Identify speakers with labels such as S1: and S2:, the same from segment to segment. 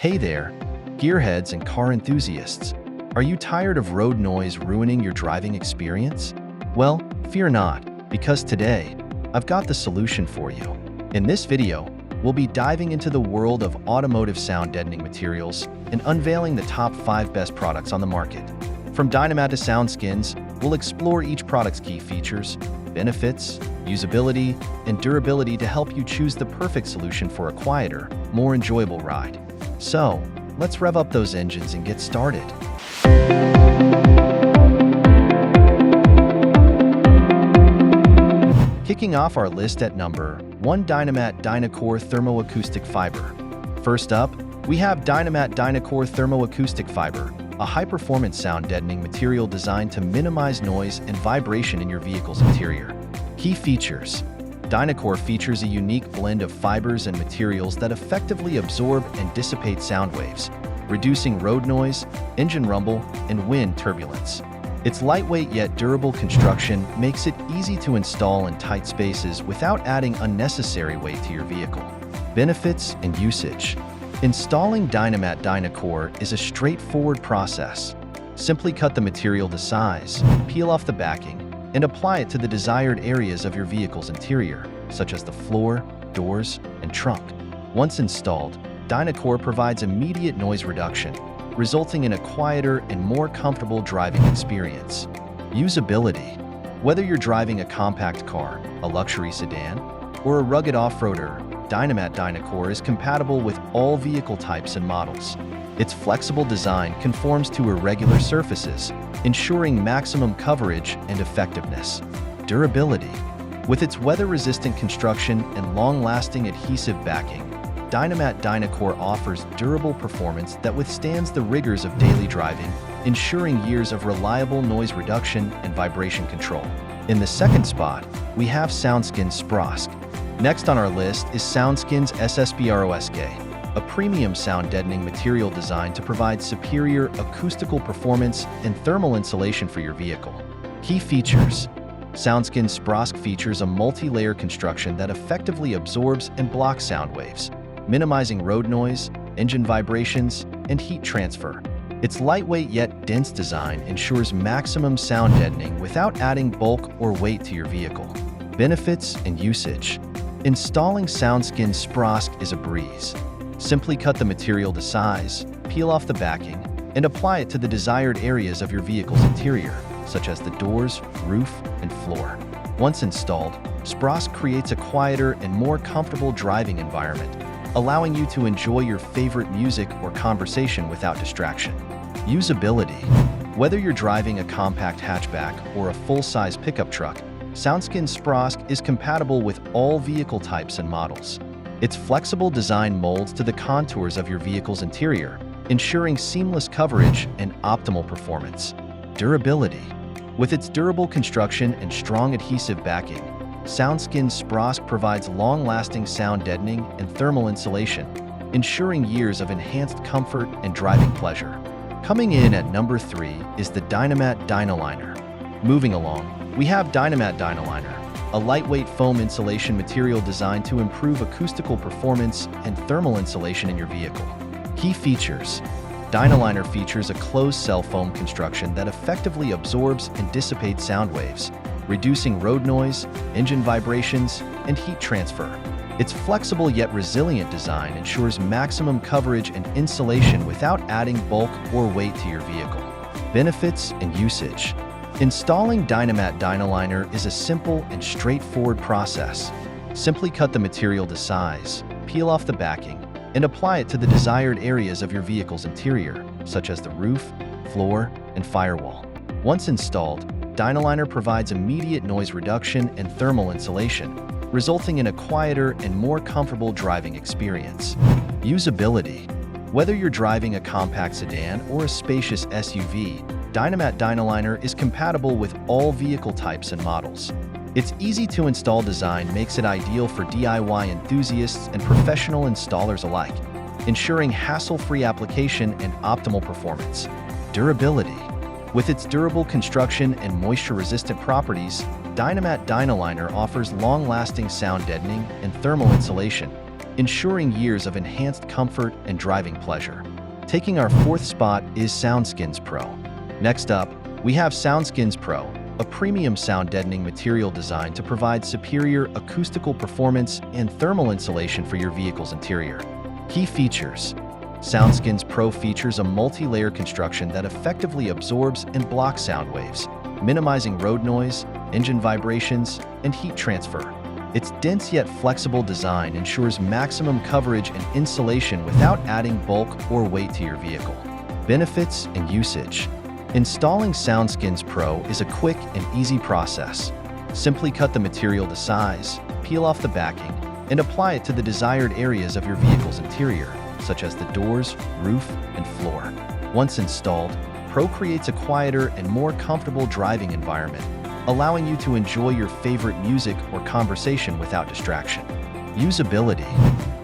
S1: Hey there, gearheads and car enthusiasts. Are you tired of road noise ruining your driving experience? Well, fear not, because today, I've got the solution for you. In this video, we'll be diving into the world of automotive sound deadening materials and unveiling the top 5 best products on the market. From Dynamat to SoundSkins, we'll explore each product's key features, benefits, usability, and durability to help you choose the perfect solution for a quieter, more enjoyable ride. So, let's rev up those engines and get started. Kicking off our list at number 1, Dynamat DynaCore Thermo-Acoustic Fiber. First up, we have Dynamat DynaCore Thermo-Acoustic Fiber, a high-performance sound deadening material designed to minimize noise and vibration in your vehicle's interior. Key features. DynaCore features a unique blend of fibers and materials that effectively absorb and dissipate sound waves, reducing road noise, engine rumble, and wind turbulence. Its lightweight yet durable construction makes it easy to install in tight spaces without adding unnecessary weight to your vehicle. Benefits and usage. Installing Dynamat DynaCore is a straightforward process. Simply cut the material to size, peel off the backing, and apply it to the desired areas of your vehicle's interior, such as the floor, doors, and trunk. Once installed, DynaCore provides immediate noise reduction, resulting in a quieter and more comfortable driving experience. Usability. Whether you're driving a compact car, a luxury sedan, or a rugged off-roader, Dynamat DynaCore is compatible with all vehicle types and models. Its flexible design conforms to irregular surfaces, ensuring maximum coverage and effectiveness. Durability. With its weather-resistant construction and long-lasting adhesive backing, Dynamat DynaCore offers durable performance that withstands the rigors of daily driving, ensuring years of reliable noise reduction and vibration control. In the second spot, we have Soundskin Spross. Next on our list is SoundSkins SSPROSK, a premium sound deadening material designed to provide superior acoustical performance and thermal insulation for your vehicle. Key features. SoundSkins Spross features a multi-layer construction that effectively absorbs and blocks sound waves, minimizing road noise, engine vibrations, and heat transfer. Its lightweight yet dense design ensures maximum sound deadening without adding bulk or weight to your vehicle. Benefits and usage. Installing SoundSkins Spross is a breeze. Simply cut the material to size, peel off the backing, and apply it to the desired areas of your vehicle's interior, such as the doors, roof, and floor. Once installed, Spross creates a quieter and more comfortable driving environment, allowing you to enjoy your favorite music or conversation without distraction. Usability. Whether you're driving a compact hatchback or a full-size pickup truck, SoundSkins Spross is compatible with all vehicle types and models. Its flexible design molds to the contours of your vehicle's interior, ensuring seamless coverage and optimal performance. Durability. With its durable construction and strong adhesive backing, SoundSkins Spross provides long-lasting sound deadening and thermal insulation, ensuring years of enhanced comfort and driving pleasure. Coming in at number 3 is the Dynamat Dynaliner. Moving along, we have Dynamat Dynaliner, a lightweight foam insulation material designed to improve acoustical performance and thermal insulation in your vehicle. Key features. Dynaliner features a closed-cell foam construction that effectively absorbs and dissipates sound waves, reducing road noise, engine vibrations, and heat transfer. Its flexible yet resilient design ensures maximum coverage and insulation without adding bulk or weight to your vehicle. Benefits and usage. Installing Dynamat Dynaliner is a simple and straightforward process. Simply cut the material to size, peel off the backing, and apply it to the desired areas of your vehicle's interior, such as the roof, floor, and firewall. Once installed, Dynaliner provides immediate noise reduction and thermal insulation, resulting in a quieter and more comfortable driving experience. Usability. Whether you're driving a compact sedan or a spacious SUV, Dynamat Dynaliner is compatible with all vehicle types and models. Its easy-to-install design makes it ideal for DIY enthusiasts and professional installers alike, ensuring hassle-free application and optimal performance. Durability. With its durable construction and moisture-resistant properties, Dynamat Dynaliner offers long-lasting sound deadening and thermal insulation, ensuring years of enhanced comfort and driving pleasure. Taking our fourth spot is SoundSkins Pro. Next up, we have SoundSkins Pro, a premium sound deadening material designed to provide superior acoustical performance and thermal insulation for your vehicle's interior. Key features. SoundSkins Pro features a multi-layer construction that effectively absorbs and blocks sound waves, minimizing road noise, engine vibrations, and heat transfer. Its dense yet flexible design ensures maximum coverage and insulation without adding bulk or weight to your vehicle. Benefits and usage. Installing SoundSkins Pro is a quick and easy process. Simply cut the material to size, peel off the backing, and apply it to the desired areas of your vehicle's interior, such as the doors, roof, and floor. Once installed, Pro creates a quieter and more comfortable driving environment, allowing you to enjoy your favorite music or conversation without distraction. Usability.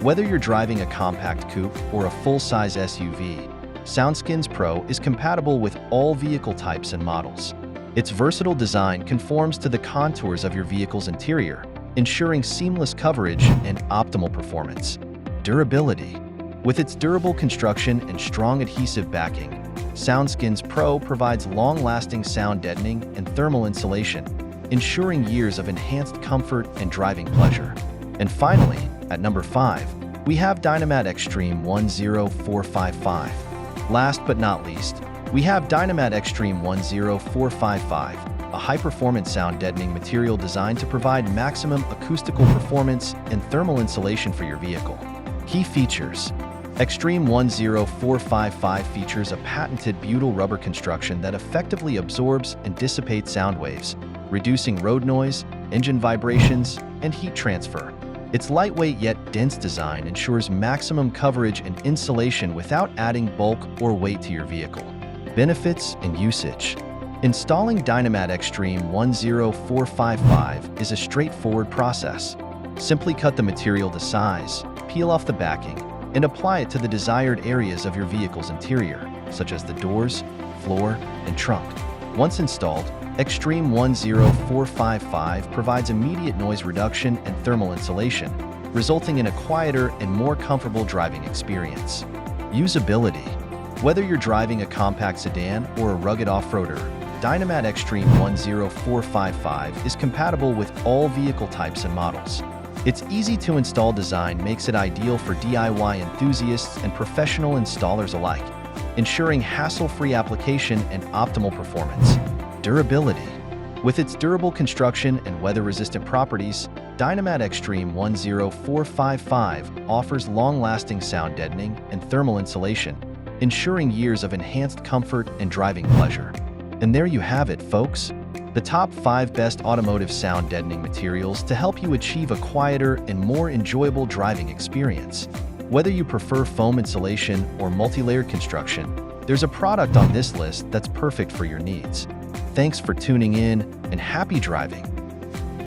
S1: Whether you're driving a compact coupe or a full-size SUV, SoundSkins Pro is compatible with all vehicle types and models. Its versatile design conforms to the contours of your vehicle's interior, ensuring seamless coverage and optimal performance. Durability. With its durable construction and strong adhesive backing, SoundSkins Pro provides long-lasting sound deadening and thermal insulation, ensuring years of enhanced comfort and driving pleasure. And finally, at number 5, we have Dynamat Extreme 10455. Last but not least, we have Dynamat Extreme 10455, a high-performance sound deadening material designed to provide maximum acoustical performance and thermal insulation for your vehicle. Key features. Extreme 10455 features a patented butyl rubber construction that effectively absorbs and dissipates sound waves, reducing road noise, engine vibrations, and heat transfer. Its lightweight yet dense design ensures maximum coverage and insulation without adding bulk or weight to your vehicle. Benefits and usage. Installing Dynamat Extreme 10455 is a straightforward process. Simply cut the material to size, peel off the backing, and apply it to the desired areas of your vehicle's interior, such as the doors, floor, and trunk. Once installed, Extreme 10455 provides immediate noise reduction and thermal insulation, resulting in a quieter and more comfortable driving experience. Usability. Whether you're driving a compact sedan or a rugged off-roader, Dynamat Extreme 10455 is compatible with all vehicle types and models. Its easy-to-install design makes it ideal for DIY enthusiasts and professional installers alike, ensuring hassle-free application and optimal performance. Durability. With its durable construction and weather-resistant properties, Dynamat Extreme 10455 offers long-lasting sound deadening and thermal insulation, ensuring years of enhanced comfort and driving pleasure. And there you have it, folks. The top 5 best automotive sound deadening materials to help you achieve a quieter and more enjoyable driving experience. Whether you prefer foam insulation or multi-layered construction, there's a product on this list that's perfect for your needs. Thanks for tuning in, and happy driving!